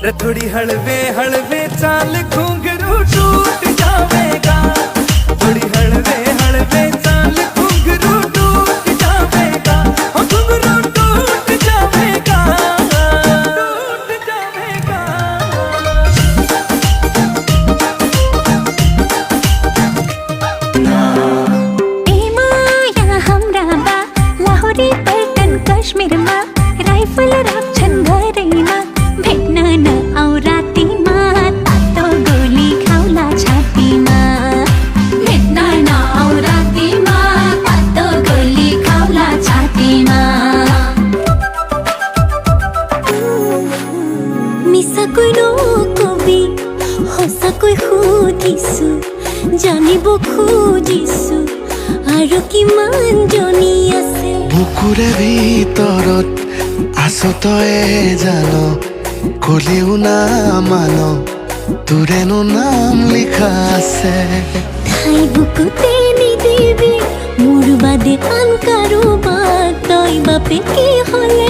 रे थोड़ी हलवे हलवे चाल घुंघरू टूट जावेगा, थोड़ी हलवे हलवे चाल घुंघरू टूट जावेगा, घुंघरू टूट जावेगा, टूट जावेगा। ए माया हमरा बा लाहोरी पैटर्न काश्मीर मा राइफल राख्छन् घरैमा भेट्न न आउ रातिमा तातो गोली खाउला छातीमा, भेट्न न आउ रातिमा तातो गोली खाउला छातीमा। मिसाको रोकबी हसाको खुदिसु জানিব খুজিছো আৰু কিমান জনী আছে বুকুৰে ভিতৰত আছো তয়ে জান, কলিও না মান তোৰেনো নাম লিখা আছে। ঠাই বুকুতে নিদিবি মোৰ বাদে আন কাৰোবাক, তই বাপে কি হলে